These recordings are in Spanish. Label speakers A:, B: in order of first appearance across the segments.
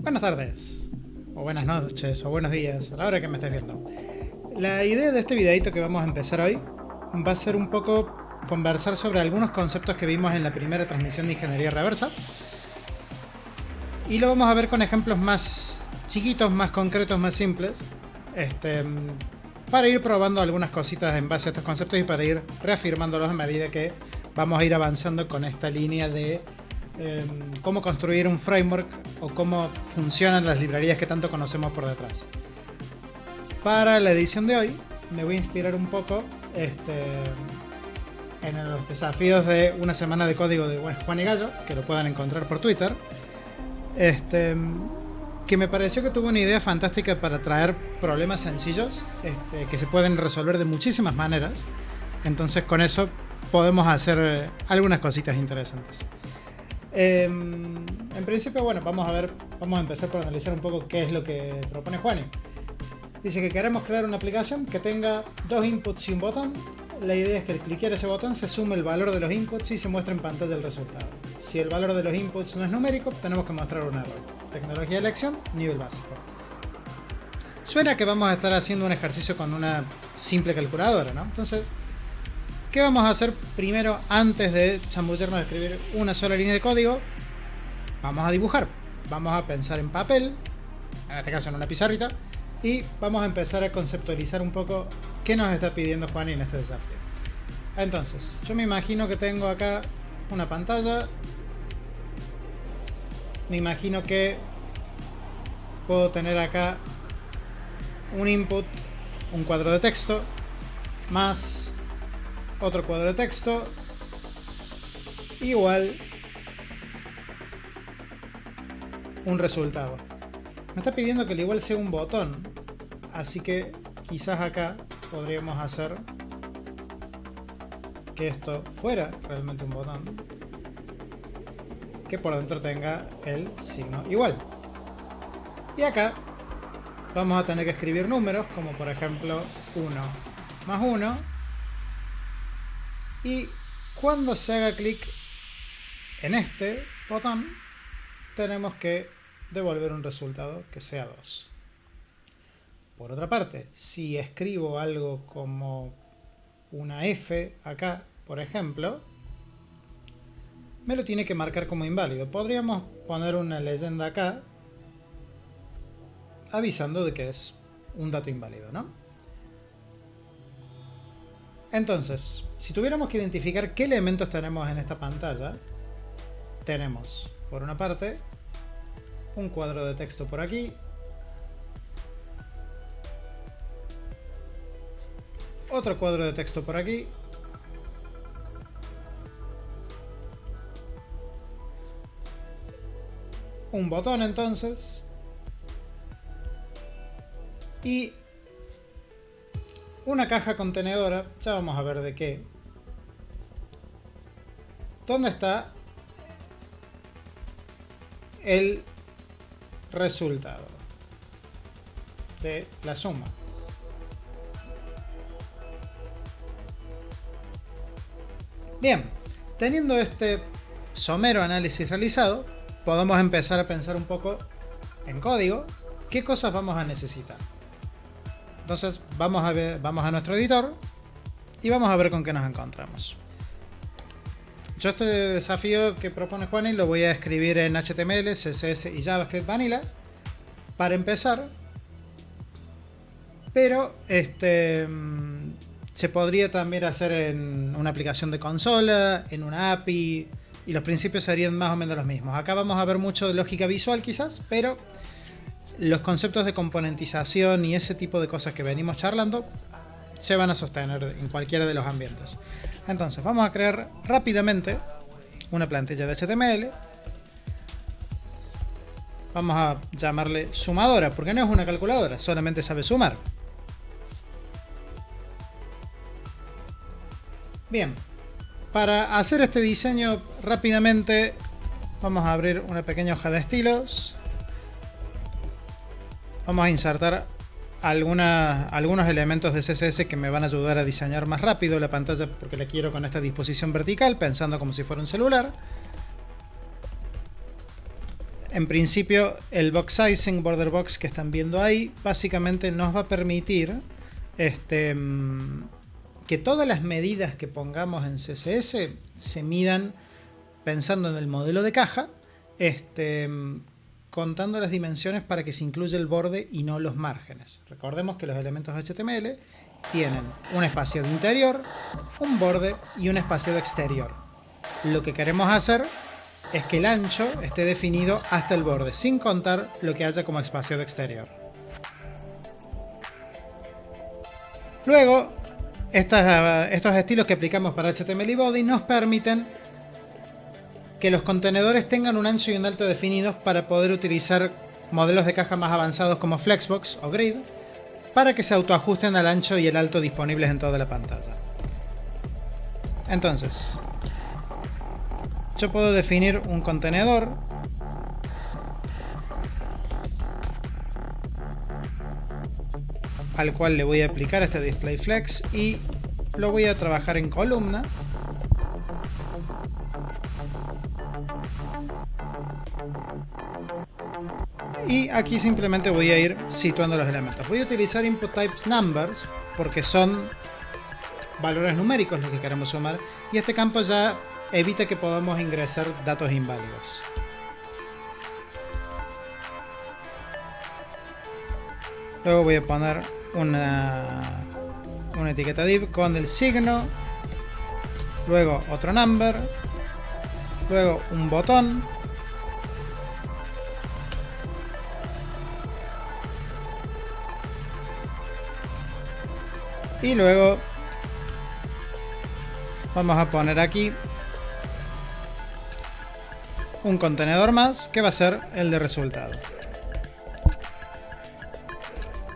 A: Buenas tardes, o buenas noches, o buenos días, a la hora que me estés viendo. La idea de este videito que vamos a empezar hoy va a ser un poco conversar sobre algunos conceptos que vimos en la primera transmisión de Ingeniería Reversa. Y lo vamos a ver con ejemplos más chiquitos, más concretos, más simples. Para ir probando algunas cositas en base a estos conceptos y para ir reafirmándolos a medida que vamos a ir avanzando con esta línea de cómo construir un framework o cómo funcionan las librerías que tanto conocemos por detrás. Para la edición de hoy me voy a inspirar un poco en los desafíos de una semana de código de Juan y Gallo, que lo puedan encontrar por Twitter, que me pareció que tuvo una idea fantástica para traer problemas sencillos que se pueden resolver de muchísimas maneras. Entonces con eso podemos hacer algunas cositas interesantes. En principio, bueno, vamos a empezar por analizar un poco qué es lo que propone Juani. Dice que queremos crear una aplicación que tenga dos inputs y un botón. La idea es que al cliquear ese botón se sume el valor de los inputs y se muestra en pantalla el resultado. Si el valor de los inputs no es numérico, tenemos que mostrar un error. Tecnología de elección, nivel básico. Suena que vamos a estar haciendo un ejercicio con una simple calculadora, ¿no? Entonces, ¿qué vamos a hacer primero antes de zambullernos a escribir una sola línea de código? Vamos a dibujar. Vamos a pensar en papel, en este caso en una pizarrita, y vamos a empezar a conceptualizar un poco qué nos está pidiendo Juan en este desafío. Entonces, yo me imagino que tengo acá una pantalla. Me imagino que puedo tener acá un input, un cuadro de texto, más otro cuadro de texto, igual un resultado. Me está pidiendo que el igual sea un botón, así que quizás acá podríamos hacer que esto fuera realmente un botón que por dentro tenga el signo igual. Y acá vamos a tener que escribir números, como por ejemplo 1 más 1. Y cuando se haga clic en este botón, tenemos que devolver un resultado que sea 2. Por otra parte, si escribo algo como una F acá, por ejemplo, me lo tiene que marcar como inválido. Podríamos poner una leyenda acá avisando de que es un dato inválido, ¿no? Entonces, si tuviéramos que identificar qué elementos tenemos en esta pantalla, tenemos, por una parte, un cuadro de texto por aquí, otro cuadro de texto por aquí, un botón entonces, y una caja contenedora, ya vamos a ver de qué. ¿Dónde está el resultado de la suma? Bien, teniendo este somero análisis realizado, podemos empezar a pensar un poco en código, qué cosas vamos a necesitar. Entonces vamos a nuestro editor y vamos a ver con qué nos encontramos. Yo este desafío que propone Juani lo voy a escribir en HTML, CSS y JavaScript Vanilla para empezar, pero se podría también hacer en una aplicación de consola, en una API, y los principios serían más o menos los mismos. Acá vamos a ver mucho de lógica visual quizás, pero los conceptos de componentización y ese tipo de cosas que venimos charlando se van a sostener en cualquiera de los ambientes. Entonces vamos a crear rápidamente una plantilla de HTML. Vamos a llamarle sumadora, porque no es una calculadora, solamente sabe sumar. Bien, para hacer este diseño rápidamente vamos a abrir una pequeña hoja de estilos. Vamos a insertar algunos elementos de CSS que me van a ayudar a diseñar más rápido la pantalla, porque la quiero con esta disposición vertical, pensando como si fuera un celular. En principio, el box sizing, border box que están viendo ahí, básicamente nos va a permitir que todas las medidas que pongamos en CSS se midan pensando en el modelo de caja, contando las dimensiones para que se incluya el borde y no los márgenes. Recordemos que los elementos HTML tienen un espaciado interior, un borde y un espaciado exterior. Lo que queremos hacer es que el ancho esté definido hasta el borde, sin contar lo que haya como espaciado exterior. Luego, estos estilos que aplicamos para HTML y Body nos permiten que los contenedores tengan un ancho y un alto definidos para poder utilizar modelos de caja más avanzados como Flexbox o Grid para que se autoajusten al ancho y el alto disponibles en toda la pantalla. Entonces, yo puedo definir un contenedor al cual le voy a aplicar este display flex y lo voy a trabajar en columna. Y aquí simplemente voy a ir situando los elementos. Voy a utilizar input types numbers porque son valores numéricos los que queremos sumar y este campo ya evita que podamos ingresar datos inválidos. Luego voy a poner una etiqueta div con el signo, luego otro number, luego un botón, y luego vamos a poner aquí un contenedor más que va a ser el de resultado.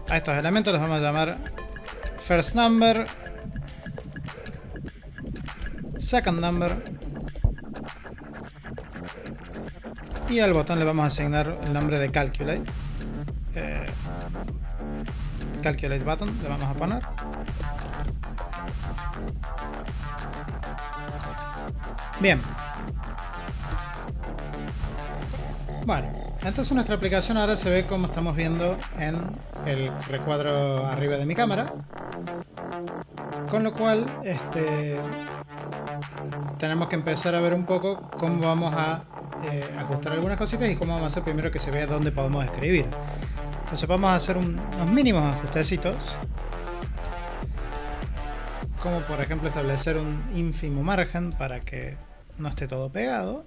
A: A estos elementos los vamos a llamar first number, second number, y al botón le vamos a asignar el nombre de calculate. Calculate button le vamos a poner. Bien. Bueno, entonces nuestra aplicación ahora se ve como estamos viendo en el recuadro arriba de mi cámara. Con lo cual, tenemos que empezar a ver un poco cómo vamos a ajustar algunas cositas y cómo vamos a hacer primero que se vea dónde podemos escribir. Entonces vamos a hacer unos mínimos ajustecitos. Como por ejemplo establecer un ínfimo margen para que no esté todo pegado.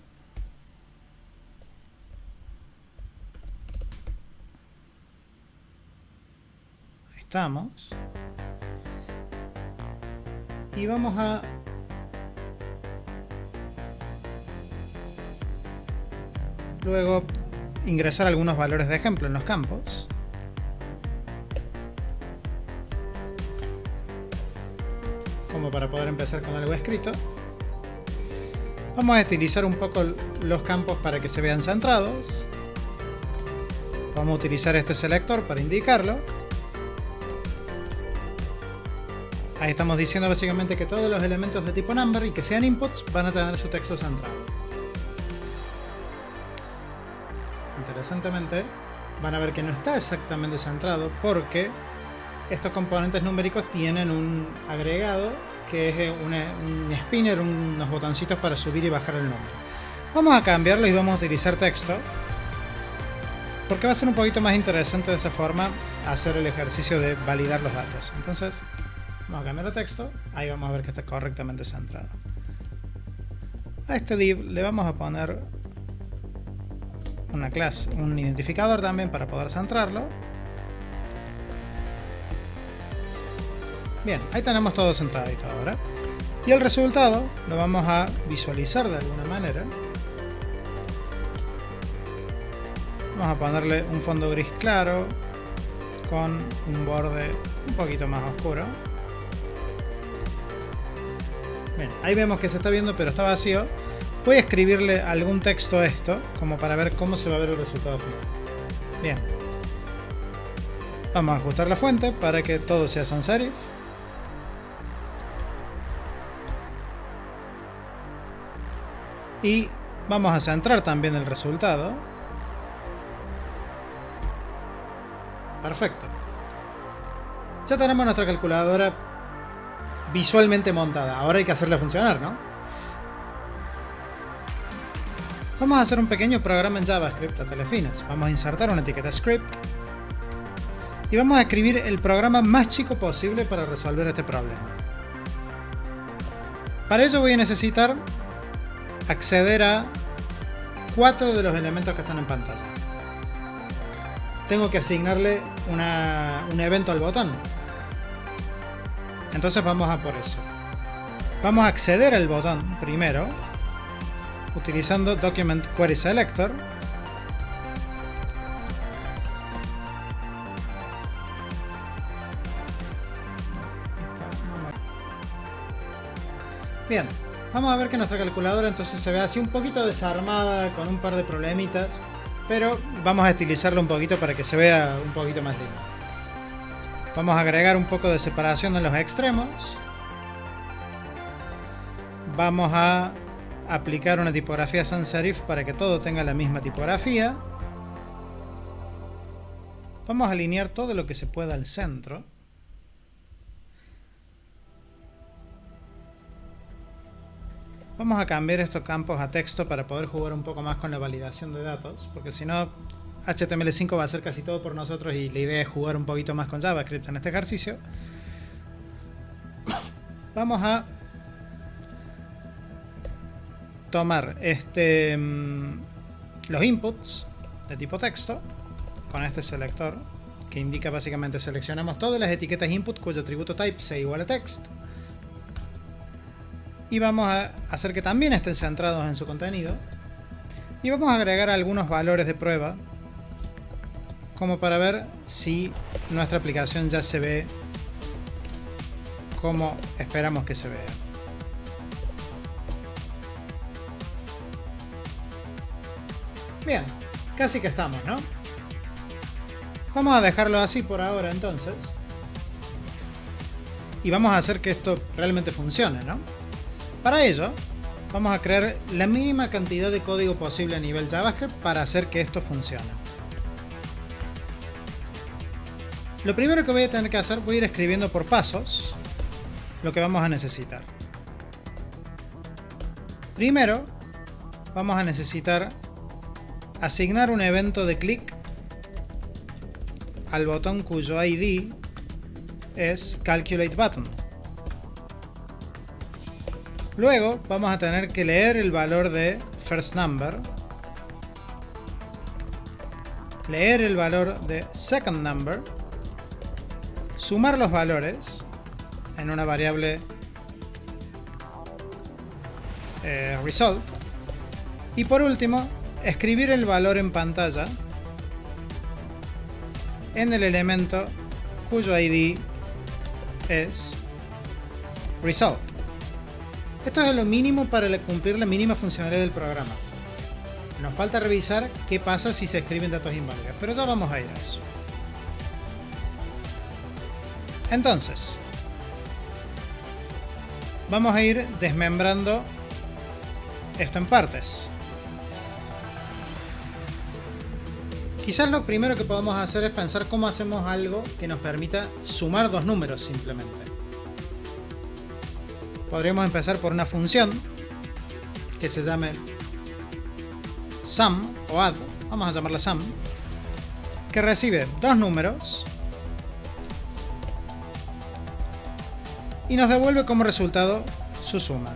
A: Ahí estamos. Y vamos a luego ingresar algunos valores de ejemplo en los campos. Como para poder empezar con algo escrito. Vamos a estilizar un poco los campos para que se vean centrados. Vamos a utilizar este selector para indicarlo. Ahí estamos diciendo básicamente que todos los elementos de tipo number y que sean inputs van a tener su texto centrado. Interesantemente, van a ver que no está exactamente centrado porque estos componentes numéricos tienen un agregado que es un spinner, unos botoncitos para subir y bajar el número. Vamos a cambiarlo y vamos a utilizar texto porque va a ser un poquito más interesante de esa forma hacer el ejercicio de validar los datos. Entonces, vamos a cambiar el texto, ahí vamos a ver que está correctamente centrado. A este div le vamos a poner una clase, un identificador también para poder centrarlo. Bien, ahí tenemos todo centradito ahora. Y el resultado lo vamos a visualizar de alguna manera. Vamos a ponerle un fondo gris claro con un borde un poquito más oscuro. Bien, ahí vemos que se está viendo pero está vacío. Voy a escribirle algún texto a esto como para ver cómo se va a ver el resultado final. Bien. Vamos a ajustar la fuente para que todo sea sans serif. Y vamos a centrar también el resultado. Perfecto. Ya tenemos nuestra calculadora visualmente montada. Ahora hay que hacerla funcionar, ¿no? Vamos a hacer un pequeño programa en JavaScript a tales fines. Vamos a insertar una etiqueta script y vamos a escribir el programa más chico posible para resolver este problema. Para ello voy a necesitar acceder a 4 de los elementos que están en pantalla. Tengo que asignarle un evento al botón. Entonces vamos a por eso. Vamos a acceder al botón primero utilizando Document Query Selector. Bien, vamos a ver que nuestra calculadora entonces se ve así un poquito desarmada, con un par de problemitas, pero vamos a estilizarlo un poquito para que se vea un poquito más lindo. Vamos a agregar un poco de separación en los extremos. Vamos a aplicar una tipografía sans serif para que todo tenga la misma tipografía. Vamos a alinear todo lo que se pueda al centro. Vamos a cambiar estos campos a texto para poder jugar un poco más con la validación de datos, porque si no, HTML5 va a hacer casi todo por nosotros y la idea es jugar un poquito más con JavaScript en este ejercicio. Vamos a tomar los inputs de tipo texto con este selector que indica básicamente seleccionamos todas las etiquetas input cuyo atributo type sea igual a text. Y vamos a hacer que también estén centrados en su contenido. Y vamos a agregar algunos valores de prueba, como para ver si nuestra aplicación ya se ve como esperamos que se vea. Bien, casi que estamos, ¿no? Vamos a dejarlo así por ahora entonces. Y vamos a hacer que esto realmente funcione, ¿no? Para ello, vamos a crear la mínima cantidad de código posible a nivel JavaScript para hacer que esto funcione. Lo primero que voy a tener que hacer, voy a ir escribiendo por pasos lo que vamos a necesitar. Primero, vamos a necesitar asignar un evento de clic al botón cuyo ID es Calculate Button. Luego vamos a tener que leer el valor de first number, leer el valor de second number, sumar los valores en una variable result y por último escribir el valor en pantalla en el elemento cuyo ID es result. Esto es lo mínimo para cumplir la mínima funcionalidad del programa. Nos falta revisar qué pasa si se escriben datos inválidos, pero ya vamos a ir a eso. Entonces, vamos a ir desmembrando esto en partes. Quizás lo primero que podemos hacer es pensar cómo hacemos algo que nos permita sumar dos números simplemente. Podríamos empezar por una función que se llame sum o add, vamos a llamarla sum, que recibe dos números y nos devuelve como resultado su suma.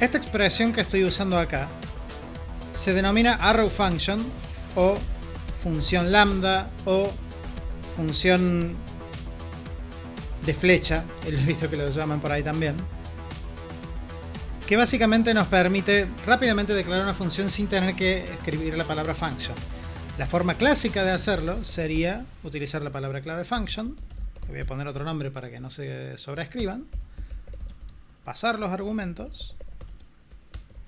A: Esta expresión que estoy usando acá se denomina arrow function o función lambda o función de flecha, he visto que lo llaman por ahí también, que básicamente nos permite rápidamente declarar una función sin tener que escribir la palabra function. La forma clásica de hacerlo sería utilizar la palabra clave function, le voy a poner otro nombre para que no se sobreescriban, pasar los argumentos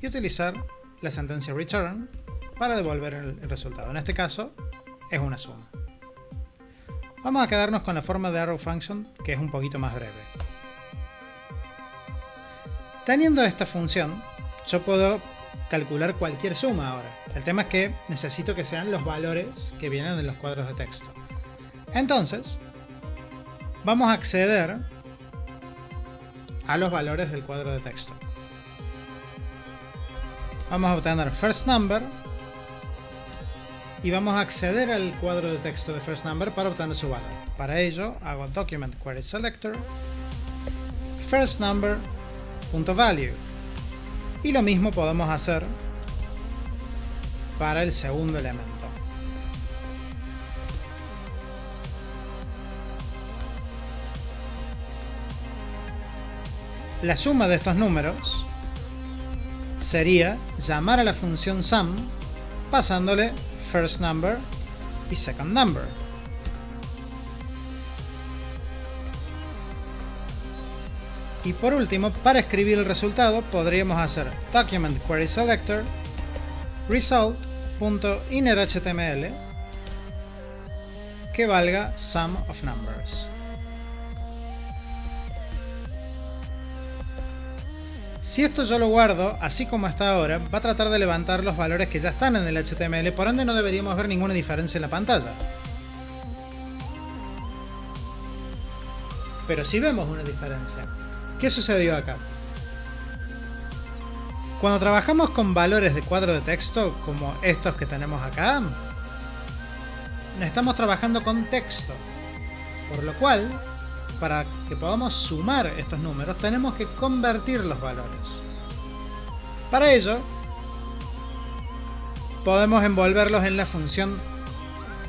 A: y utilizar la sentencia return para devolver el resultado. En este caso es una suma. Vamos a quedarnos con la forma de arrow function, que es un poquito más breve. Teniendo esta función, yo puedo calcular cualquier suma ahora. El tema es que necesito que sean los valores que vienen de los cuadros de texto. Entonces, vamos a acceder a los valores del cuadro de texto. Vamos a obtener first number y vamos a acceder al cuadro de texto de first number para obtener su valor. Para ello hago document query selector first number.value y lo mismo podemos hacer para el segundo elemento. La suma de estos números sería llamar a la función sum pasándole first number y second number. Y por último, para escribir el resultado podríamos hacer document query selector result.innerHTML que valga sum of numbers. Si esto yo lo guardo así como está ahora, va a tratar de levantar los valores que ya están en el HTML, por ende no deberíamos ver ninguna diferencia en la pantalla. Pero sí vemos una diferencia. ¿Qué sucedió acá? Cuando trabajamos con valores de cuadro de texto, como estos que tenemos acá, estamos trabajando con texto, por lo cual, para que podamos sumar estos números, tenemos que convertir los valores. Para ello, podemos envolverlos en la función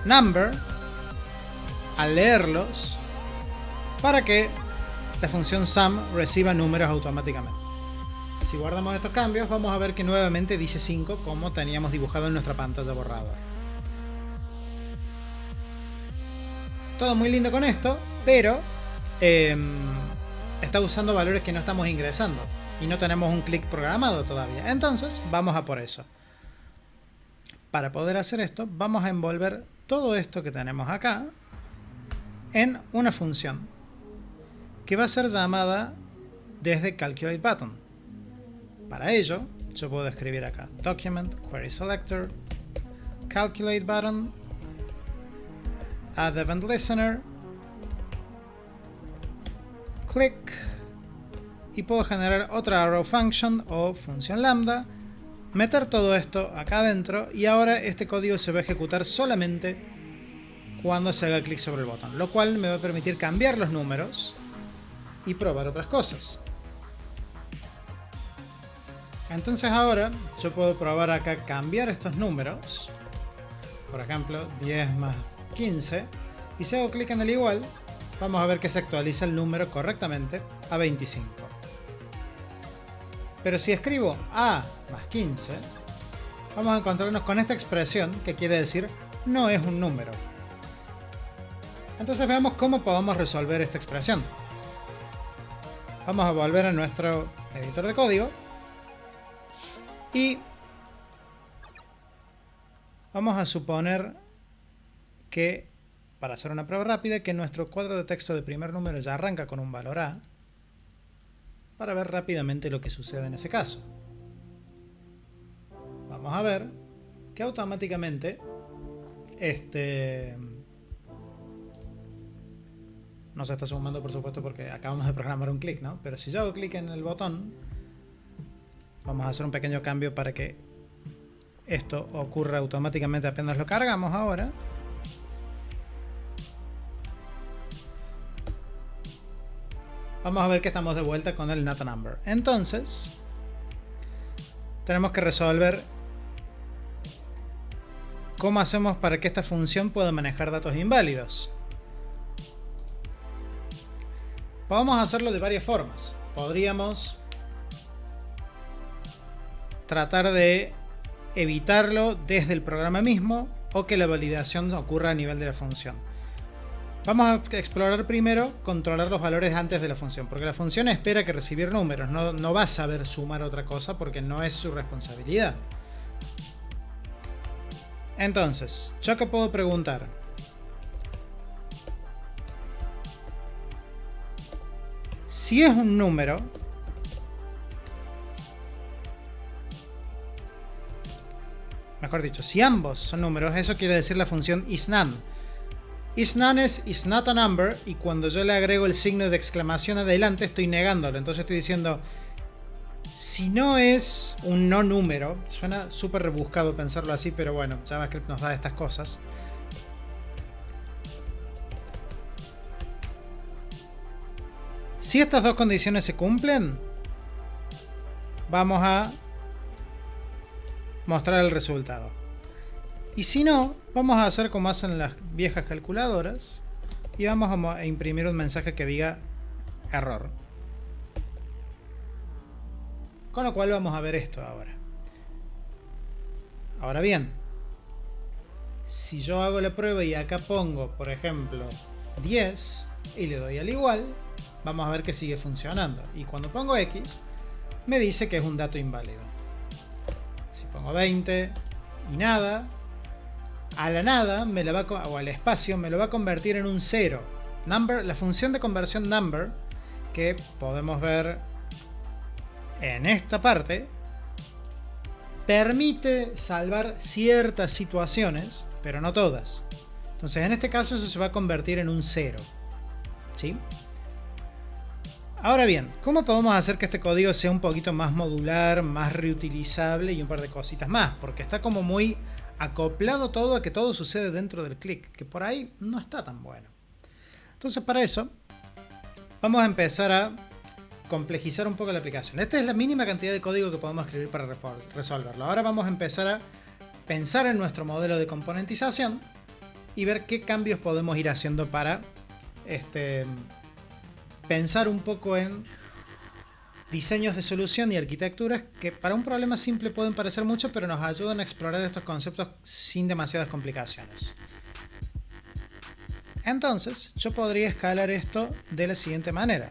A: number al leerlos, para que la función sum reciba números automáticamente. Si guardamos estos cambios, vamos a ver que nuevamente dice 5 como teníamos dibujado en nuestra pantalla borrador. Todo muy lindo con esto, pero está usando valores que no estamos ingresando y no tenemos un click programado todavía. Entonces vamos a por eso. Para poder hacer esto, vamos a envolver todo esto que tenemos acá en una función que va a ser llamada desde CalculateButton. Para ello, yo puedo escribir acá document query selector CalculateButton add event listener click y puedo generar otra arrow function o función lambda, meter todo esto acá adentro y ahora este código se va a ejecutar solamente cuando se haga clic sobre el botón, lo cual me va a permitir cambiar los números y probar otras cosas. Entonces ahora yo puedo probar acá cambiar estos números, por ejemplo 10 más 15, y si hago clic en el igual, vamos a ver que se actualiza el número correctamente a 25. Pero si escribo A más 15, vamos a encontrarnos con esta expresión que quiere decir no es un número. Entonces veamos cómo podemos resolver esta expresión. Vamos a volver a nuestro editor de código y vamos a suponer que, para hacer una prueba rápida, que nuestro cuadro de texto de primer número ya arranca con un valor A, para ver rápidamente lo que sucede en ese caso. Vamos a ver que automáticamente no se está sumando, por supuesto, porque acabamos de programar un clic, ¿no? Pero si yo hago clic en el botón, vamos a hacer un pequeño cambio para que esto ocurra automáticamente apenas lo cargamos ahora. Vamos a ver que estamos de vuelta con el not a number. Entonces, tenemos que resolver cómo hacemos para que esta función pueda manejar datos inválidos. Podemos hacerlo de varias formas. Podríamos tratar de evitarlo desde el programa mismo o que la validación ocurra a nivel de la función. Vamos a explorar primero controlar los valores antes de la función, porque la función espera que recibir números, no va a saber sumar otra cosa porque no es su responsabilidad. Entonces, ¿yo qué puedo preguntar? Si es un número, mejor dicho, si ambos son números, eso quiere decir la función isNone. isNone es is not a number, y cuando yo le agrego el signo de exclamación adelante estoy negándolo. Entonces estoy diciendo, si no es un no número, suena súper rebuscado pensarlo así, pero bueno, JavaScript nos da estas cosas. Si estas dos condiciones se cumplen, vamos a mostrar el resultado. Y si no, vamos a hacer como hacen las viejas calculadoras y vamos a imprimir un mensaje que diga error. Con lo cual vamos a ver esto ahora. Ahora bien, si yo hago la prueba y acá pongo, por ejemplo, 10 y le doy al igual, vamos a ver que sigue funcionando. Y cuando pongo X, me dice que es un dato inválido. Si pongo 20 y nada, a la nada me la va o al espacio me lo va a convertir en un 0. Number, la función de conversión number, que podemos ver en esta parte, permite salvar ciertas situaciones, pero no todas. Entonces en este caso eso se va a convertir en un 0. ¿Sí? Ahora bien, ¿cómo podemos hacer que este código sea un poquito más modular, más reutilizable y un par de cositas más? Porque está como muy acoplado todo a que todo sucede dentro del click, que por ahí no está tan bueno. Entonces para eso vamos a empezar a complejizar un poco la aplicación. Esta es la mínima cantidad de código que podemos escribir para resolverlo. Ahora vamos a empezar a pensar en nuestro modelo de componentización y ver qué cambios podemos ir haciendo para pensar un poco en diseños de solución y arquitecturas que para un problema simple pueden parecer mucho, pero nos ayudan a explorar estos conceptos sin demasiadas complicaciones. Entonces, yo podría escalar esto de la siguiente manera.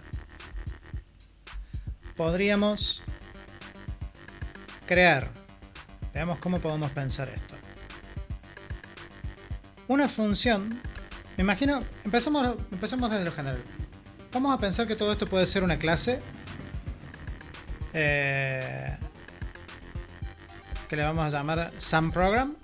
A: Podríamos crear, veamos cómo podemos pensar esto. Una función, me imagino, empecemos desde lo general. Vamos a pensar que todo esto puede ser una clase que le vamos a llamar SomeProgram.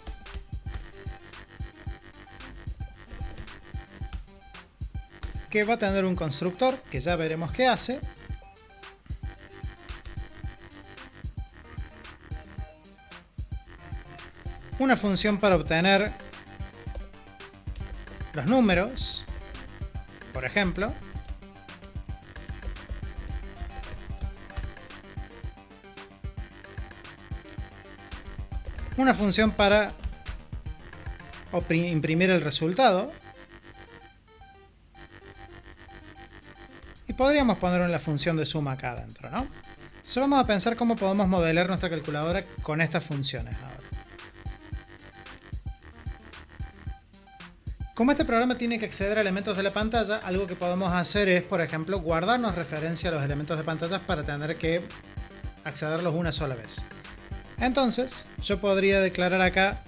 A: Que va a tener un constructor que ya veremos qué hace. Una función para obtener los números, por ejemplo. Una función para imprimir el resultado. Y podríamos poner la función de suma acá adentro, ¿no? Entonces vamos a pensar cómo podemos modelar nuestra calculadora con estas funciones ahora. Como este programa tiene que acceder a elementos de la pantalla, algo que podemos hacer es, por ejemplo, guardarnos referencia a los elementos de pantalla para tener que accederlos una sola vez. Entonces, yo podría declarar acá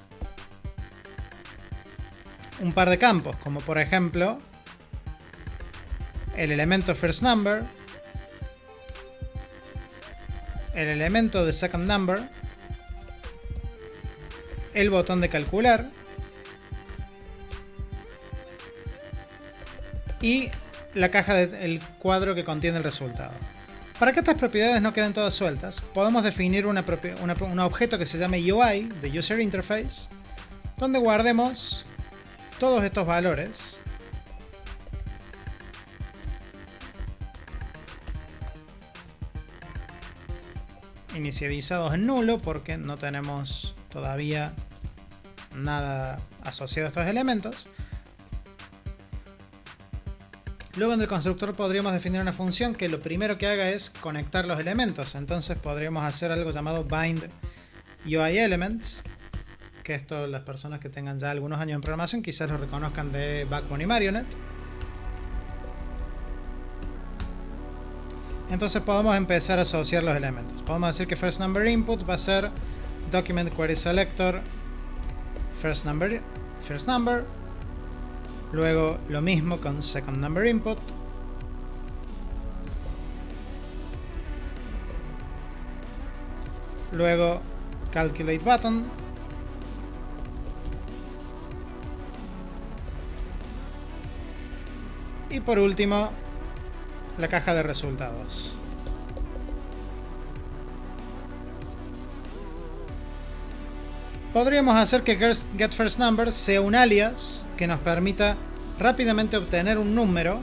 A: un par de campos, como por ejemplo el elemento firstNumber, el elemento de secondNumber, el botón de calcular y la caja del cuadro que contiene el resultado. Para que estas propiedades no queden todas sueltas, podemos definir un objeto que se llame UI, de User Interface, donde guardemos todos estos valores. Inicializados en nulo, porque no tenemos todavía nada asociado a estos elementos. Luego en el constructor podríamos definir una función que lo primero que haga es conectar los elementos. Entonces podríamos hacer algo llamado bind UI elements, que esto las personas que tengan ya algunos años en programación quizás lo reconozcan de Backbone y Marionette. Entonces podemos empezar a asociar los elementos. Podemos decir que firstNumber input va a ser document query selector firstNumber. Luego lo mismo con secondNumber input. Luego calculate button. Y por último, la caja de resultados. Podríamos hacer que getFirstNumber sea un alias que nos permita rápidamente obtener un número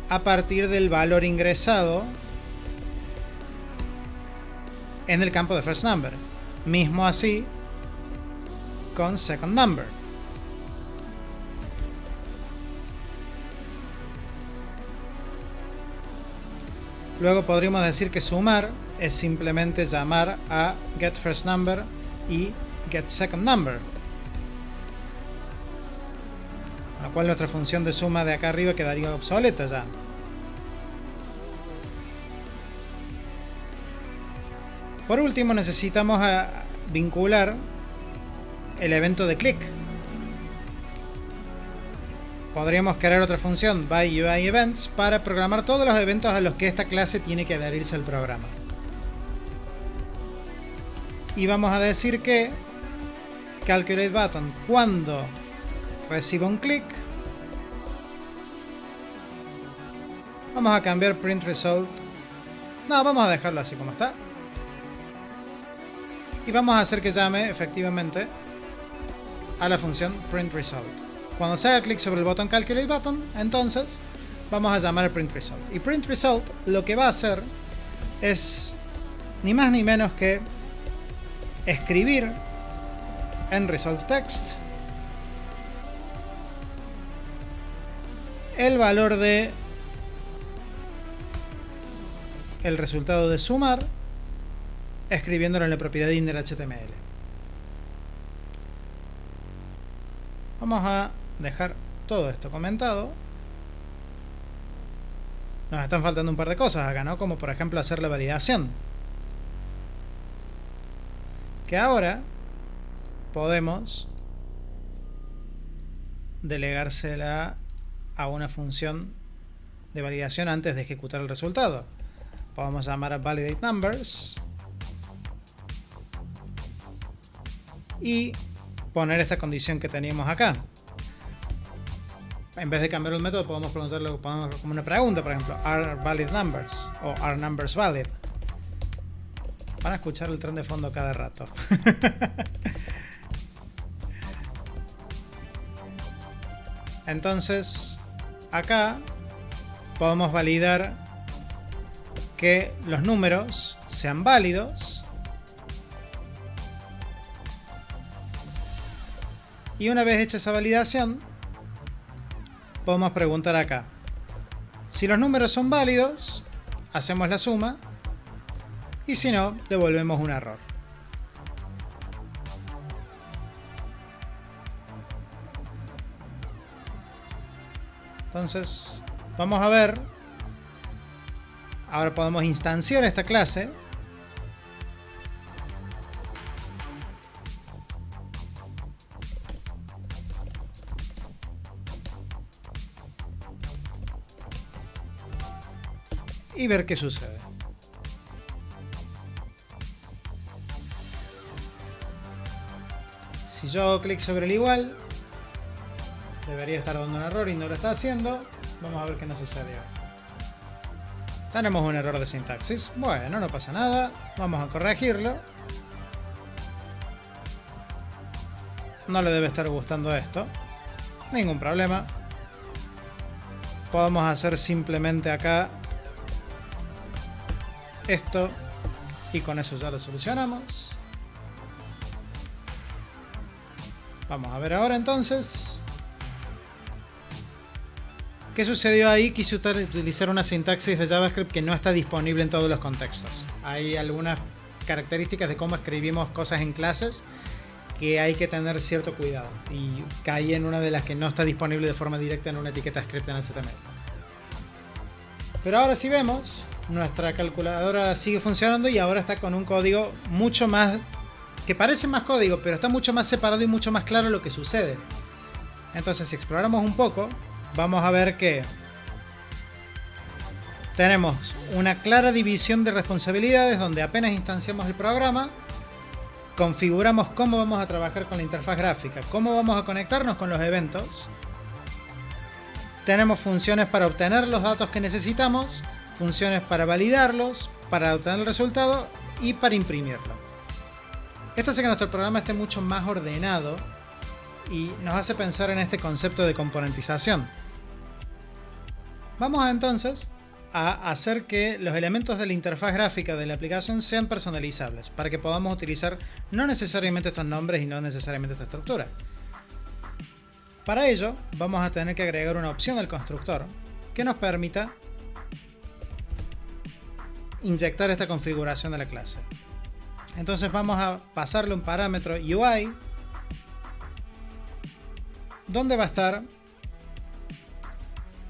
A: a partir del valor ingresado en el campo de firstNumber. Mismo así con secondNumber. Luego podríamos decir que sumar es simplemente llamar a getFirstNumber y getSecondNumber, con lo cual nuestra función de suma de acá arriba quedaría obsoleta ya. Por último, necesitamos vincular el evento de click. Podríamos crear otra función byUIEvents para programar todos los eventos a los que esta clase tiene que adherirse al programa. Y vamos a decir que calculateButton, cuando reciba un clic, vamos a cambiar printResult. No, vamos a dejarlo así como está. Y vamos a hacer que llame efectivamente a la función printResult. Cuando se haga clic sobre el botón calculateButton, entonces vamos a llamar a printResult. Y printResult lo que va a hacer es ni más ni menos que escribir en resultText el valor de el resultado de sumar, escribiéndolo en la propiedad inner.html. Vamos a dejar todo esto comentado. Nos están faltando un par de cosas acá, ¿no? Como por ejemplo hacer la validación, que ahora podemos delegársela a una función de validación antes de ejecutar el resultado. Podemos llamar a validateNumbers y poner esta condición que teníamos acá. En vez de cambiar el método, podemos preguntarlo como una pregunta, por ejemplo, are valid numbers o are numbers valid. Van a escuchar el tren de fondo cada rato. Entonces, acá podemos validar que los números sean válidos. Y una vez hecha esa validación, podemos preguntar acá. Si los números son válidos, hacemos la suma. Y si no, devolvemos un error. Entonces, vamos a ver. Ahora podemos instanciar esta clase. Y ver qué sucede. Si yo hago clic sobre el igual, debería estar dando un error y no lo está haciendo. Vamos a ver qué nos sucedió. Tenemos un error de sintaxis. Bueno, no pasa nada. Vamos a corregirlo. No le debe estar gustando esto. Ningún problema. Podemos hacer simplemente acá esto y con eso ya lo solucionamos. Vamos a ver ahora entonces qué sucedió ahí. Quise utilizar una sintaxis de JavaScript que no está disponible en todos los contextos. Hay algunas características de cómo escribimos cosas en clases que hay que tener cierto cuidado, y caí en una de las que no está disponible de forma directa en una etiqueta script en HTML. Pero ahora sí vemos, nuestra calculadora sigue funcionando y ahora está con un código mucho más, que parece más código, pero está mucho más separado y mucho más claro lo que sucede. Entonces, si exploramos un poco, vamos a ver que tenemos una clara división de responsabilidades donde apenas instanciamos el programa, configuramos cómo vamos a trabajar con la interfaz gráfica, cómo vamos a conectarnos con los eventos, Tenemos funciones para obtener los datos que necesitamos, funciones para validarlos, para obtener el resultado y para imprimirlo. Esto hace que nuestro programa esté mucho más ordenado y nos hace pensar en este concepto de componentización. Vamos entonces a hacer que los elementos de la interfaz gráfica de la aplicación sean personalizables, para que podamos utilizar no necesariamente estos nombres y no necesariamente esta estructura. Para ello, vamos a tener que agregar una opción al constructor que nos permita inyectar esta configuración de la clase. Entonces vamos a pasarle un parámetro UI, donde va a estar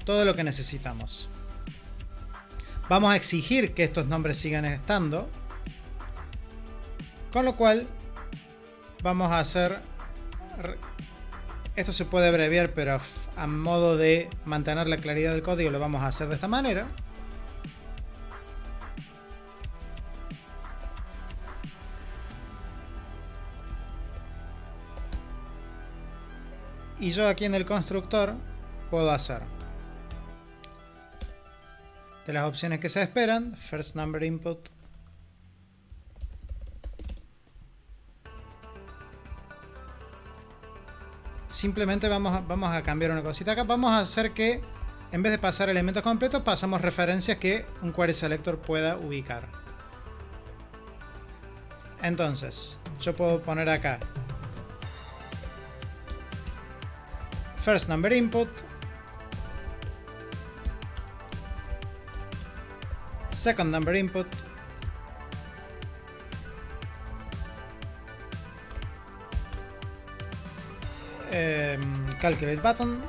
A: todo lo que necesitamos. Vamos a exigir que estos nombres sigan estando, con lo cual vamos a hacer... Esto se puede abreviar, pero a modo de mantener la claridad del código lo vamos a hacer de esta manera. Y yo aquí en el constructor puedo hacer de las opciones que se esperan, first number input, simplemente vamos a cambiar una cosita acá. Vamos a hacer que en vez de pasar elementos completos, pasamos referencias que un query selector pueda ubicar. Entonces, yo puedo poner acá first number input, second number input, calculate button,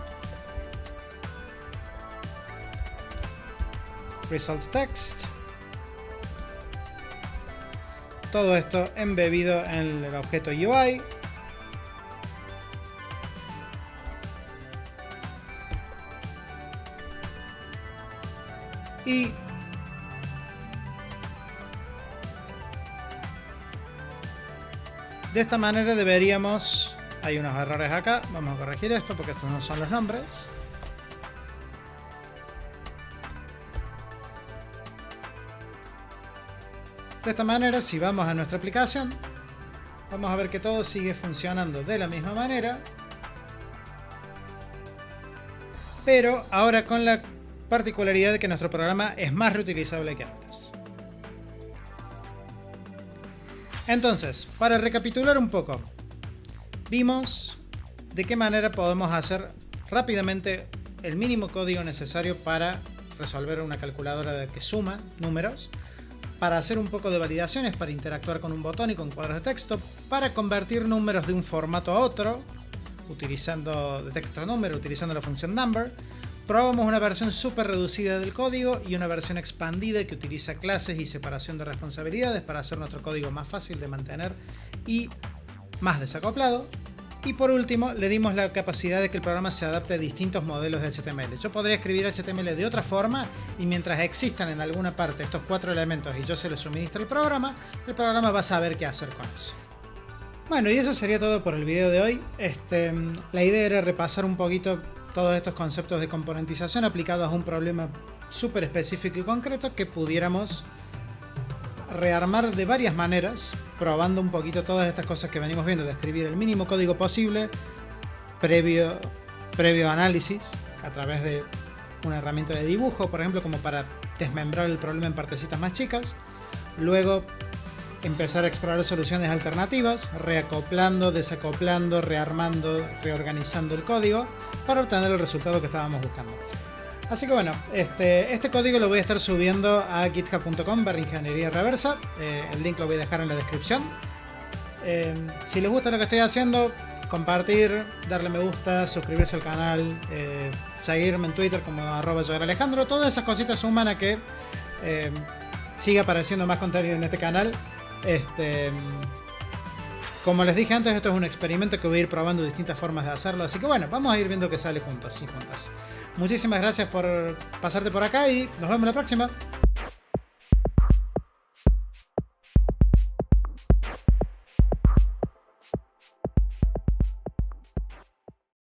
A: result text, todo esto embebido en el objeto UI. Y de esta manera deberíamos... Hay unos errores acá, vamos a corregir esto porque estos no son los nombres. De esta manera, si vamos a nuestra aplicación, vamos a ver que todo sigue funcionando de la misma manera, pero ahora con la particularidad de que nuestro programa es más reutilizable que antes. Entonces, para recapitular un poco, vimos de qué manera podemos hacer rápidamente el mínimo código necesario para resolver una calculadora que suma números, para hacer un poco de validaciones, para interactuar con un botón y con cuadros de texto, para convertir números de un formato a otro, utilizando de texto a número, utilizando la función number. Probamos una versión súper reducida del código y una versión expandida que utiliza clases y separación de responsabilidades para hacer nuestro código más fácil de mantener y más desacoplado. Y por último, le dimos la capacidad de que el programa se adapte a distintos modelos de HTML. Yo podría escribir HTML de otra forma y mientras existan en alguna parte estos 4 elementos y yo se los suministro al programa, el programa va a saber qué hacer con eso. Bueno, y eso sería todo por el video de hoy. La idea era repasar un poquito todos estos conceptos de componentización aplicados a un problema súper específico y concreto que pudiéramos rearmar de varias maneras, probando un poquito todas estas cosas que venimos viendo, de escribir el mínimo código posible previo análisis a través de una herramienta de dibujo, por ejemplo, como para desmembrar el problema en partecitas más chicas, luego empezar a explorar soluciones alternativas, reacoplando, desacoplando, rearmando, reorganizando el código para obtener el resultado que estábamos buscando. Así que bueno, este código lo voy a estar subiendo a github.com/ingeniería reversa. El link lo voy a dejar en la descripción. Si les gusta lo que estoy haciendo, compartir, darle me gusta, suscribirse al canal, seguirme en Twitter como @yogaralejandro. Todas esas cositas suman a que siga apareciendo más contenido en este canal. Como les dije antes, esto es un experimento que voy a ir probando distintas formas de hacerlo, así que bueno, vamos a ir viendo qué sale juntos y juntas. Muchísimas gracias por pasarte por acá y nos vemos la próxima.